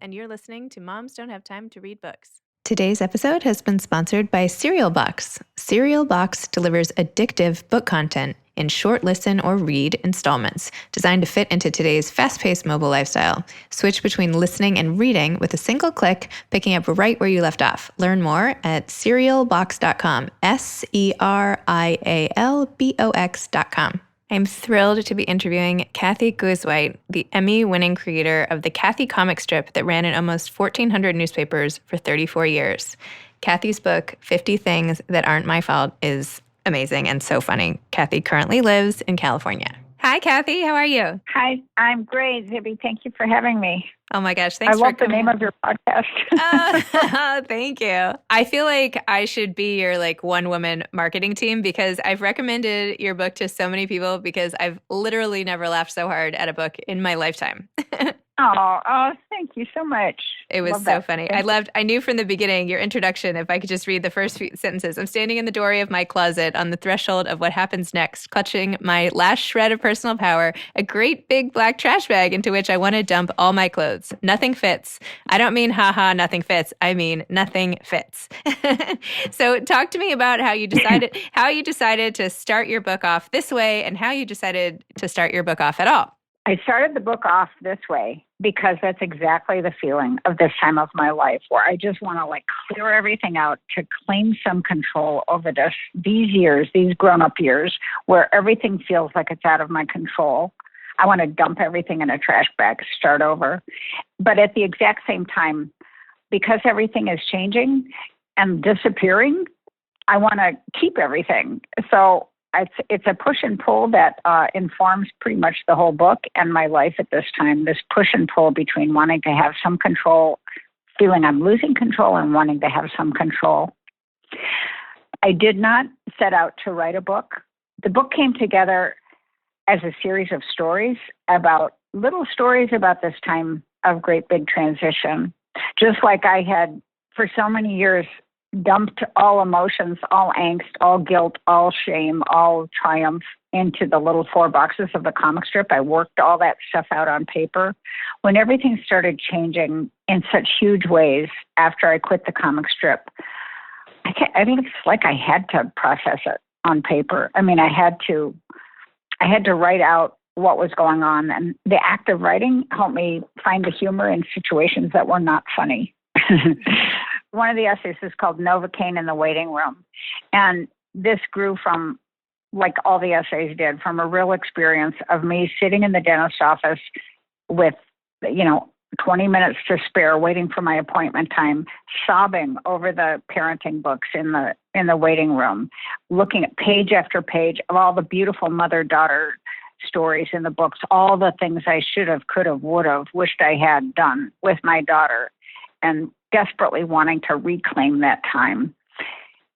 and you're listening to Moms Don't Have Time to Read Books. Today's episode has been sponsored by Serial Box. Serial Box delivers addictive book content in short listen or read installments designed to fit into today's fast-paced mobile lifestyle. Switch between listening and reading with a single click, picking up right where you left off. Learn more at serialbox.com, serialbox.com. I'm thrilled to be interviewing Cathy Guisewite, the Emmy-winning creator of the Cathy comic strip that ran in almost 1,400 newspapers for 34 years. Cathy's book, 50 Things That Aren't My Fault, is amazing and so funny. Cathy currently lives in California. Hi, Cathy. How are you? Hi, I'm great, Zibby. Thank you for having me. Oh my gosh, thanks for coming. I love the name on. of your podcast. Oh, thank you. I feel like I should be your one-woman marketing team because I've recommended your book to so many people because I've literally never laughed so hard at a book in my lifetime. Oh, thank you so much. It was so funny. I knew from the beginning your introduction, if I could just read the first few sentences. I'm standing in the doorway of my closet on the threshold of what happens next, clutching my last shred of personal power, a great big black trash bag into which I want to dump all my clothes. Nothing fits. I don't mean haha, nothing fits. I mean nothing fits. So talk to me about how you decided to start your book off this way and how you decided to start your book off at all. I started the book off this way because that's exactly the feeling of this time of my life where I just want to clear everything out to claim some control over these years, these grown-up years where everything feels like it's out of my control. I want to dump everything in a trash bag, start over. But at the exact same time, because everything is changing and disappearing, I want to keep everything. So it's a push and pull that informs pretty much the whole book and my life at this time, this push and pull between wanting to have some control, feeling I'm losing control, and wanting to have some control. I did not set out to write a book. The book came together as a series of little stories about this time of great big transition. Just like I had for so many years dumped all emotions, all angst, all guilt, all shame, all triumph into the little 4 boxes of the comic strip. I worked all that stuff out on paper. When everything started changing in such huge ways after I quit the comic strip, I think it's like I had to process it on paper. I mean, I had to write out what was going on, and the act of writing helped me find the humor in situations that were not funny. One of the essays is called Novocaine in the Waiting Room. And this grew from, like all the essays did, from a real experience of me sitting in the dentist office with, 20 minutes to spare, waiting for my appointment time, sobbing over the parenting books in the waiting room, looking at page after page of all the beautiful mother-daughter stories in the books, all the things I should have, could have, would have, wished I had done with my daughter, and desperately wanting to reclaim that time.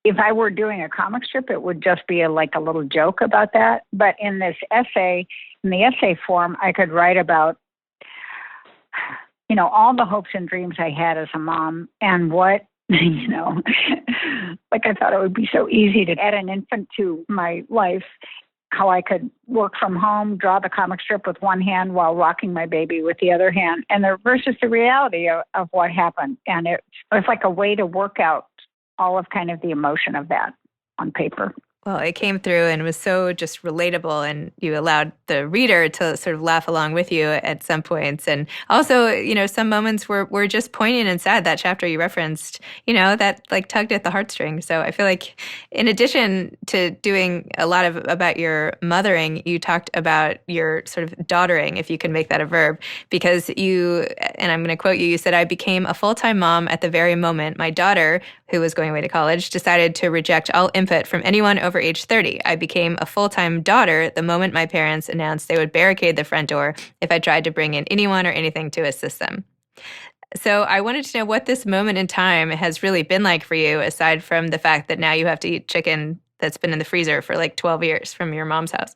If I were doing a comic strip, it would just be a little joke about that. But in the essay form, I could write about, all the hopes and dreams I had as a mom and what, I thought it would be so easy to add an infant to my life, how I could work from home, draw the comic strip with one hand while rocking my baby with the other hand, and versus the reality of what happened. And it was like a way to work out all of kind of the emotion of that on paper. Well, it came through and was so just relatable, and you allowed the reader to sort of laugh along with you at some points. And also, some moments were just poignant and sad. That chapter you referenced, that tugged at the heartstrings. So I feel like in addition to doing a lot about your mothering, you talked about your sort of daughtering, if you can make that a verb, because you, and I'm going to quote you, you said, "I became a full-time mom at the very moment my daughter, who was going away to college, decided to reject all input from anyone over age 30. I became a full-time daughter the moment my parents announced they would barricade the front door if I tried to bring in anyone or anything to assist them." So I wanted to know what this moment in time has really been like for you, aside from the fact that now you have to eat chicken that's been in the freezer for 12 years from your mom's house.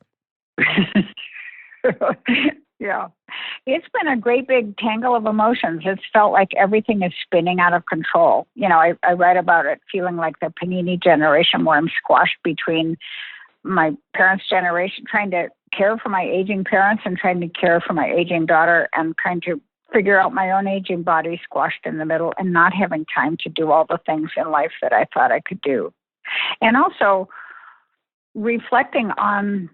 Yeah. It's been a great big tangle of emotions. It's felt like everything is spinning out of control. I write about it feeling like the Panini generation where I'm squashed between my parents' generation, trying to care for my aging parents and trying to care for my aging daughter, and trying to figure out my own aging body squashed in the middle and not having time to do all the things in life that I thought I could do. And also reflecting on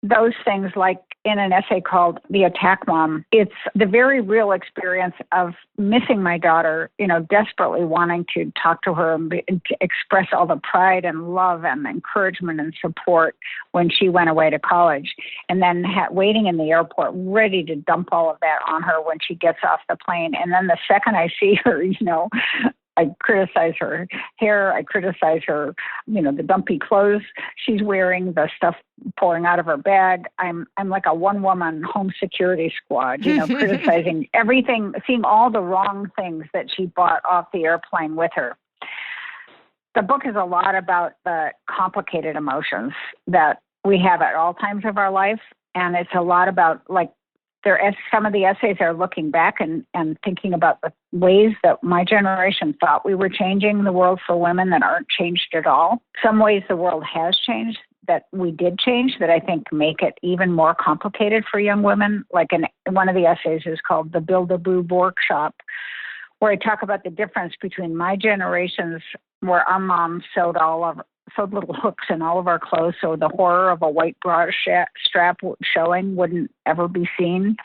those things, like in an essay called The Attack Mom, it's the very real experience of missing my daughter, desperately wanting to talk to her and to express all the pride and love and encouragement and support when she went away to college, and then waiting in the airport ready to dump all of that on her when she gets off the plane. And then the second I see her, I criticize her hair. I criticize her, the dumpy clothes she's wearing, the stuff pouring out of her bag. I'm like a one-woman home security squad, criticizing everything, seeing all the wrong things that she bought off the airplane with her. The book is a lot about the complicated emotions that we have at all times of our life. And it's a lot about, some of the essays are looking back and thinking about the ways that my generation thought we were changing the world for women that aren't changed at all. Some ways the world has changed that we did change that I think make it even more complicated for young women. One of the essays is called The Build-A-Boob Workshop, where I talk about the difference between my generations, where our moms sewed little hooks in all of our clothes, so the horror of a white bra strap showing wouldn't ever be seen,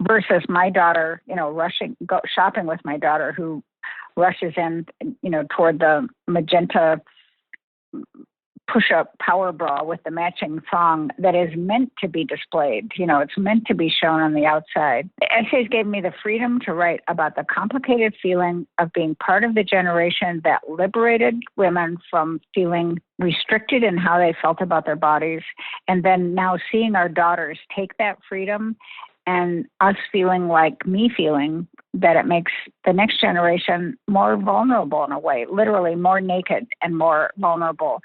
versus my daughter, shopping with my daughter, who rushes in, toward the magenta push-up power bra with the matching thong that is meant to be displayed. It's meant to be shown on the outside. The essays gave me the freedom to write about the complicated feeling of being part of the generation that liberated women from feeling restricted in how they felt about their bodies, and then now seeing our daughters take that freedom and us feeling that it makes the next generation more vulnerable in a way, literally more naked and more vulnerable.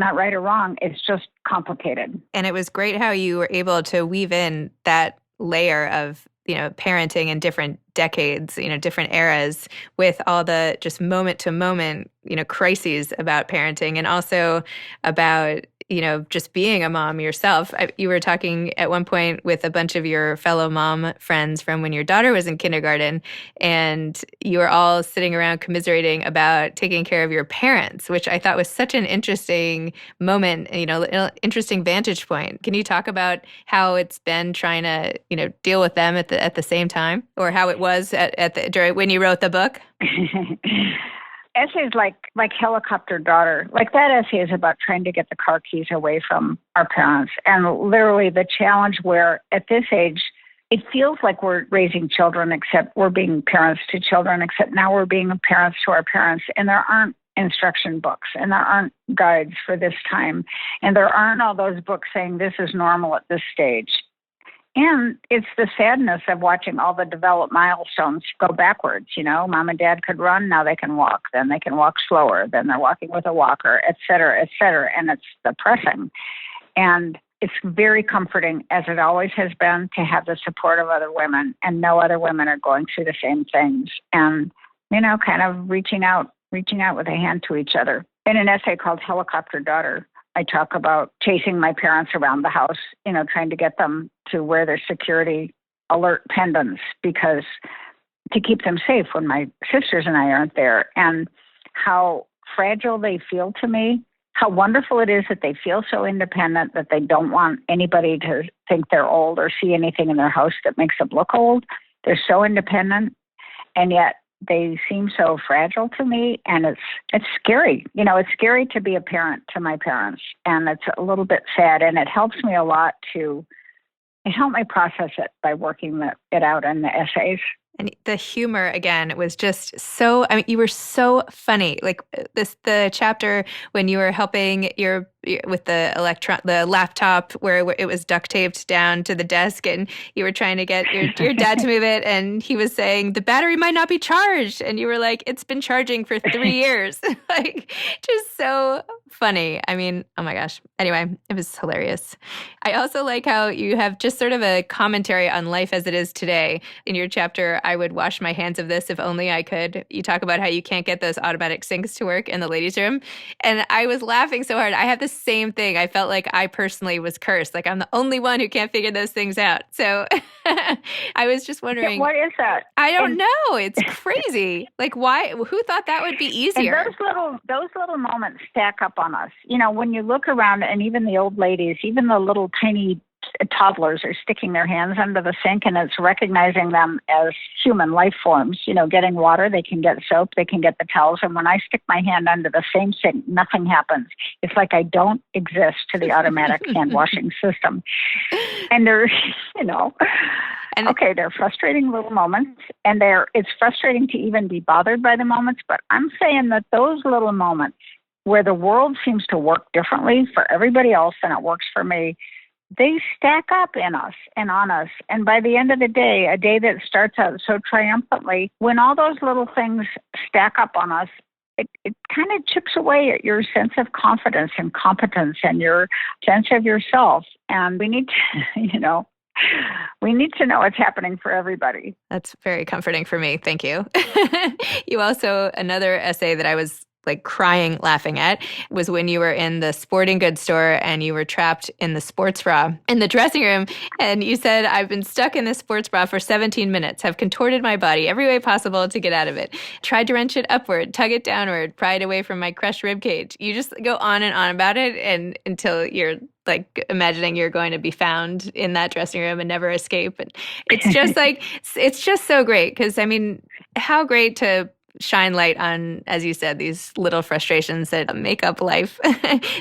Not right or wrong, it's just complicated. And it was great how you were able to weave in that layer of, parenting in different decades, different eras, with all the just moment to moment, crises about parenting, and also about, just being a mom yourself. You were talking at one point with a bunch of your fellow mom friends from when your daughter was in kindergarten, and you were all sitting around commiserating about taking care of your parents, which I thought was such an interesting moment, interesting vantage point. Can you talk about how it's been trying to, deal with them at the same time, or how it was during when you wrote the book? Essays like Helicopter Daughter, that essay is about trying to get the car keys away from our parents, and literally the challenge where at this age it feels like we're raising children, except we're being parents to children, except now we're being parents to our parents, and there aren't instruction books and there aren't guides for this time, and there aren't all those books saying this is normal at this stage. And it's the sadness of watching all the developed milestones go backwards. Mom and dad could run, now they can walk. Then they can walk slower. Then they're walking with a walker, et cetera, et cetera. And it's depressing. And it's very comforting, as it always has been, to have the support of other women, and no other women are going through the same things. And, kind of reaching out with a hand to each other. In an essay called Helicopter Daughter, I talk about chasing my parents around the house, trying to get them to wear their security alert pendants because to keep them safe when my sisters and I aren't there, and how fragile they feel to me, how wonderful it is that they feel so independent that they don't want anybody to think they're old or see anything in their house that makes them look old. They're so independent, and yet they seem so fragile to me, and it's scary. It's scary to be a parent to my parents, and it's a little bit sad, and it helps me a lot it helped me process it by working it out in the essays. And the humor, again, was just so, you were so funny. The chapter when you were helping with the laptop where it was duct taped down to the desk, and you were trying to get your dad to move it, and he was saying the battery might not be charged, and you were like, it's been charging for 3 years. Just so funny. I mean, oh my gosh. Anyway, it was hilarious. I also like how you have just sort of a commentary on life as it is today. In your chapter, I would wash my hands of this if only I could. You talk about how you can't get those automatic sinks to work in the ladies' room. And I was laughing so hard. I had the same thing. I felt like I personally was cursed. Like I'm the only one who can't figure those things out. So I was just wondering. What is that? I don't know. It's crazy. Like why? Who thought that would be easier? And those little moments stack up on us. When you look around, and even the old ladies, even the little tiny toddlers are sticking their hands under the sink, and it's recognizing them as human life forms. Getting water, they can get soap, they can get the towels. And when I stick my hand under the same sink, nothing happens. It's like I don't exist to the automatic hand washing system. And they're, they're frustrating little moments, and it's frustrating to even be bothered by the moments. But I'm saying that those little moments where the world seems to work differently for everybody else than it works for me, they stack up in us and on us. And by the end of the day, a day that starts out so triumphantly, when all those little things stack up on us, it kind of chips away at your sense of confidence and competence and your sense of yourself. And we need to, we need to know what's happening for everybody. That's very comforting for me. Thank you. You also, another essay that I was like crying laughing at was when you were in the sporting goods store and you were trapped in the sports bra in the dressing room. And you said, I've been stuck in this sports bra for 17 minutes, have contorted my body every way possible to get out of it, tried to wrench it upward, tug it downward, pry it away from my crushed rib cage. You just go on and on about it, and until you're like imagining you're going to be found in that dressing room and never escape. And it's just like, it's just so great. Because I mean, how great to shine light on, as you said, these little frustrations that make up life.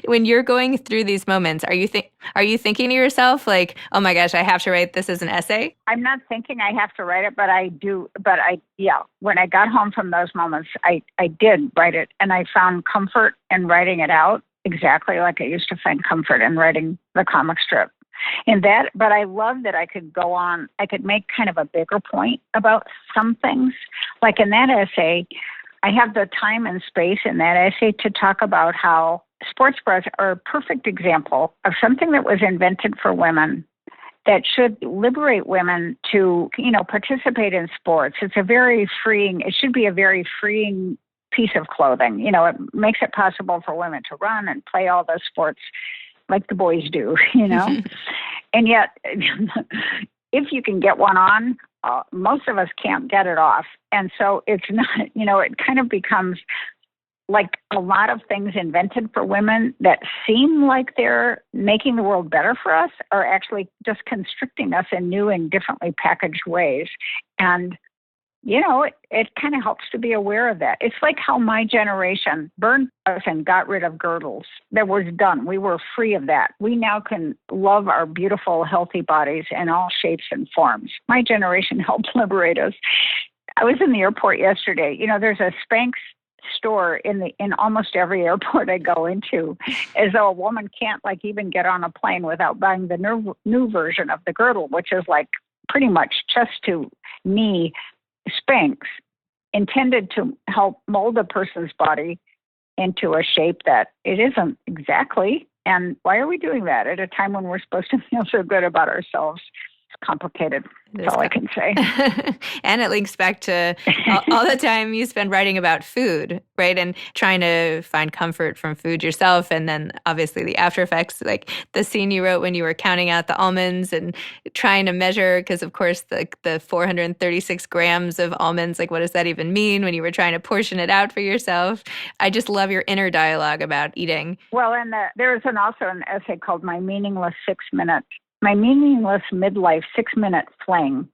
When you're going through these moments, are you thinking to yourself like, oh my gosh, I have to write this as an essay? I'm not thinking I have to write it, but I do. But when I got home from those moments, I did write it, and I found comfort in writing it out exactly like I used to find comfort in writing the comic strip. In that, but I love that I could go on, I could make kind of a bigger point about some things. Like in that essay, I have the time and space in that essay to talk about how sports bras are a perfect example of something that was invented for women that should liberate women to, participate in sports. It should be a very freeing piece of clothing. It makes it possible for women to run and play all those sports like the boys do, And yet, if you can get one on, most of us can't get it off. And so it's not, it kind of becomes like a lot of things invented for women that seem like they're making the world better for us are actually just constricting us in new and differently packaged ways. And it kind of helps to be aware of that. It's like how my generation burned us and got rid of girdles. That was done. We were free of that. We now can love our beautiful, healthy bodies in all shapes and forms. My generation helped liberate us. I was in the airport yesterday. There's a Spanx store in almost every airport I go into, as though a woman can't even get on a plane without buying the new version of the girdle, which is like pretty much chest to knee Spanx, intended to help mold a person's body into a shape that it isn't exactly. And why are we doing that at a time when we're supposed to feel so good about ourselves? It's complicated. That's all I can say. And it links back to all the time you spend writing about food, right? And trying to find comfort from food yourself. And then obviously the after effects, like the scene you wrote when you were counting out the almonds and trying to measure, because of course the 436 grams of almonds, like what does that even mean when you were trying to portion it out for yourself? I just love your inner dialogue about eating. Well, and there's also an essay called My Meaningless Midlife 6-Minute Fling,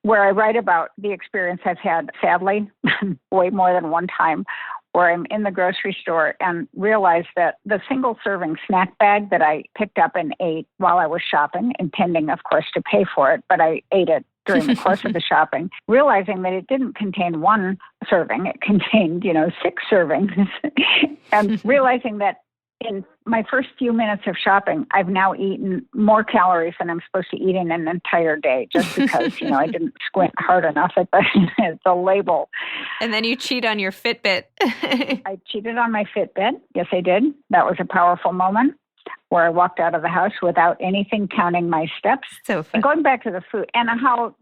where I write about the experience I've had, sadly, way more than one time, where I'm in the grocery store and realize that the single-serving snack bag that I picked up and ate while I was shopping, intending, of course, to pay for it, but I ate it during the course of the shopping, realizing that it didn't contain one serving, it contained, 6 servings, and realizing that in my first few minutes of shopping, I've now eaten more calories than I'm supposed to eat in an entire day just because, I didn't squint hard enough at the label. And then you cheat on your Fitbit. I cheated on my Fitbit. Yes, I did. That was a powerful moment where I walked out of the house without anything counting my steps. So fun. And going back to the food and how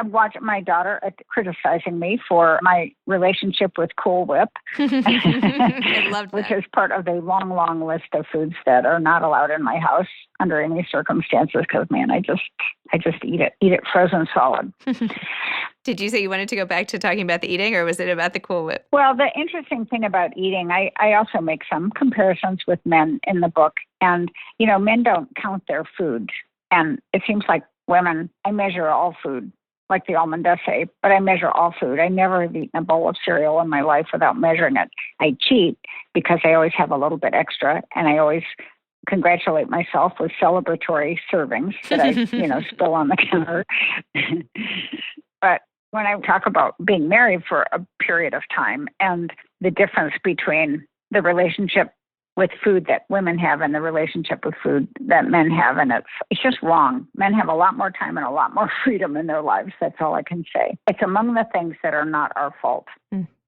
watch my daughter criticizing me for my relationship with Cool Whip, I loved that. which is part of the long, long list of foods that are not allowed in my house under any circumstances. Because man, I just eat it frozen solid. Did you say you wanted to go back to talking about the eating, or was it about the Cool Whip? Well, the interesting thing about eating, I also make some comparisons with men in the book. And, men don't count their food. And it seems like women, I measure all food, like the almond essay, but I measure all food. I never have eaten a bowl of cereal in my life without measuring it. I cheat because I always have a little bit extra, and I always congratulate myself with celebratory servings that I, spill on the counter. But when I talk about being married for a period of time and the difference between the relationship with food that women have and the relationship with food that men have, and it's just wrong. Men have a lot more time and a lot more freedom in their lives. That's all I can say. It's among the things that are not our fault.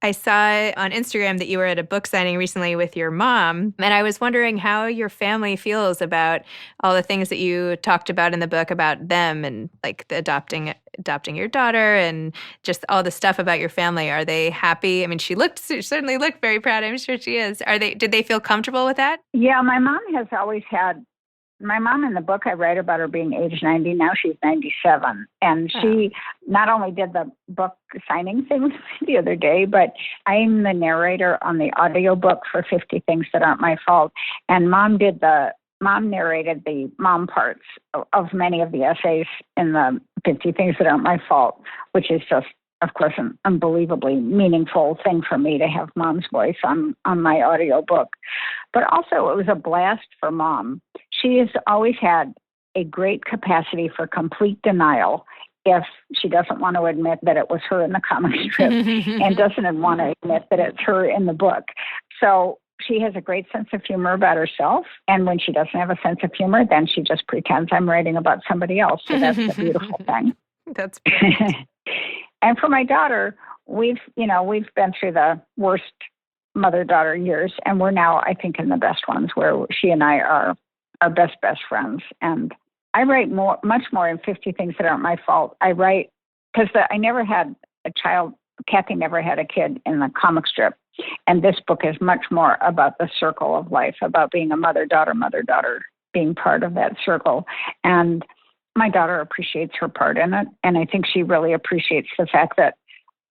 I saw on Instagram that you were at a book signing recently with your mom, and I was wondering how your family feels about all the things that you talked about in the book about them and like the adopting your daughter and just all the stuff about your family. Are they happy? I mean, she certainly looked very proud. I'm sure she is. Did they feel comfortable with that? Yeah, my mom has always had. My mom in the book, I write about her being age 90. Now she's 97. And she not only did the book signing thing the other day, but I'm the narrator on the audiobook for 50 Things That Aren't My Fault. And mom narrated the mom parts of many of the essays in the 50 Things That Aren't My Fault, which is just, of course, an unbelievably meaningful thing for me to have mom's voice on my audiobook. But also it was a blast for mom. She has always had a great capacity for complete denial if she doesn't want to admit that it was her in the comic strip and doesn't want to admit that it's her in the book. So she has a great sense of humor about herself. And when she doesn't have a sense of humor, then she just pretends I'm writing about somebody else. So that's a beautiful thing. That's brilliant. And for my daughter, we've been through the worst mother-daughter years, and we're now, I think, in the best ones where she and I are our best friends. And I write much more in 50 Things That Aren't My Fault. I write because I never had a child. Cathy never had a kid in the comic strip. And this book is much more about the circle of life, about being a mother-daughter, being part of that circle. And my daughter appreciates her part in it. And I think she really appreciates the fact that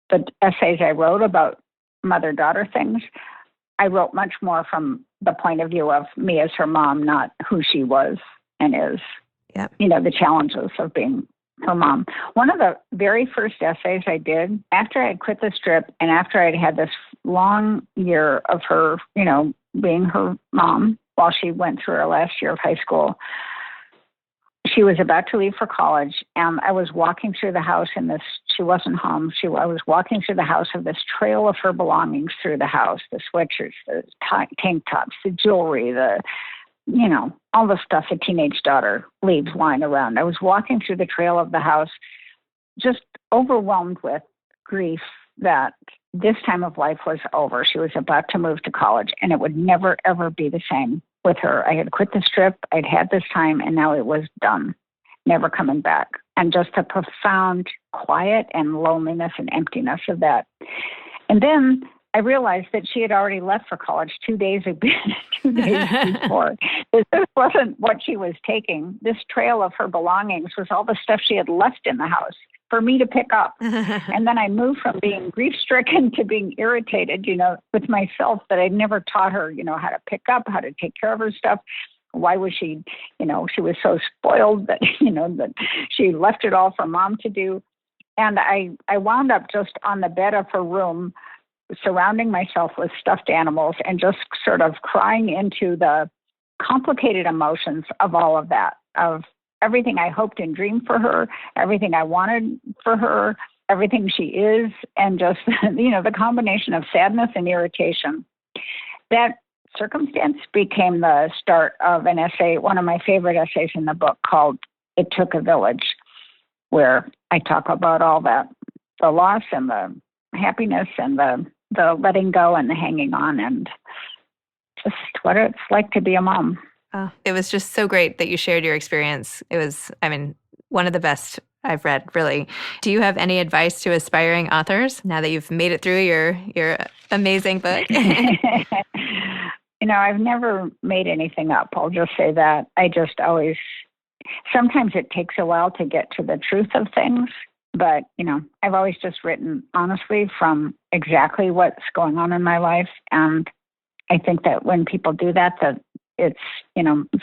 the essays I wrote about mother-daughter things, I wrote much more from the point of view of me as her mom, not who she was and is. Yeah. The challenges of being her mom. One of the very first essays I did after I had quit the strip and after I'd had this long year of her, being her mom while she went through her last year of high school, she was about to leave for college, and I was walking through the house she wasn't home. I was walking through the house of this trail of her belongings through the house, the sweatshirts, the tank tops, the jewelry, all the stuff a teenage daughter leaves lying around. I was walking through the trail of the house, just overwhelmed with grief that this time of life was over. She was about to move to college, and it would never, ever be the same with her. I had quit the strip. I'd had this time, and now it was done, never coming back. And just the profound quiet and loneliness and emptiness of that. And then I realized that she had already left for college 2 days before. This wasn't what she was taking. This trail of her belongings was all the stuff she had left in the house for me to pick up. And then I moved from being grief-stricken to being irritated, with myself that I'd never taught her, how to pick up, how to take care of her stuff. Why was she, she was so spoiled that, that she left it all for mom to do. And I wound up just on the bed of her room, surrounding myself with stuffed animals and just sort of crying into the complicated emotions of all of that, of everything I hoped and dreamed for her, everything I wanted for her, everything she is, and just, the combination of sadness and irritation. That circumstance became the start of an essay, one of my favorite essays in the book called It Took a Village, where I talk about all that, the loss and the happiness and the letting go and the hanging on and just what it's like to be a mom. Oh, it was just so great that you shared your experience. It was, one of the best I've read, really. Do you have any advice to aspiring authors now that you've made it through your amazing book? I've never made anything up. I'll just say that. I just always, sometimes it takes a while to get to the truth of things, but, I've always just written honestly from exactly what's going on in my life. And I think that when people do that it's,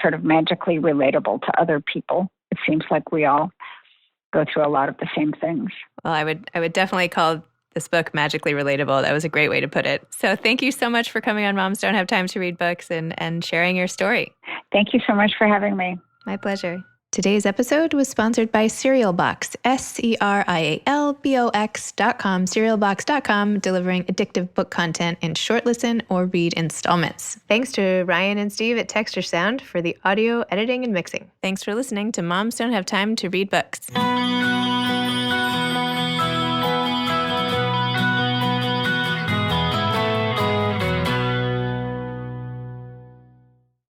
sort of magically relatable to other people. It seems like we all go through a lot of the same things. Well, I would definitely call this book magically relatable. That was a great way to put it. So thank you so much for coming on Moms Don't Have Time to Read Books and sharing your story. Thank you so much for having me. My pleasure. Today's episode was sponsored by Cereal Box, SERIALBOX.com, cerealbox.com, delivering addictive book content in short listen or read installments. Thanks to Ryan and Steve at Texture Sound for the audio editing and mixing. Thanks for listening to Moms Don't Have Time to Read Books.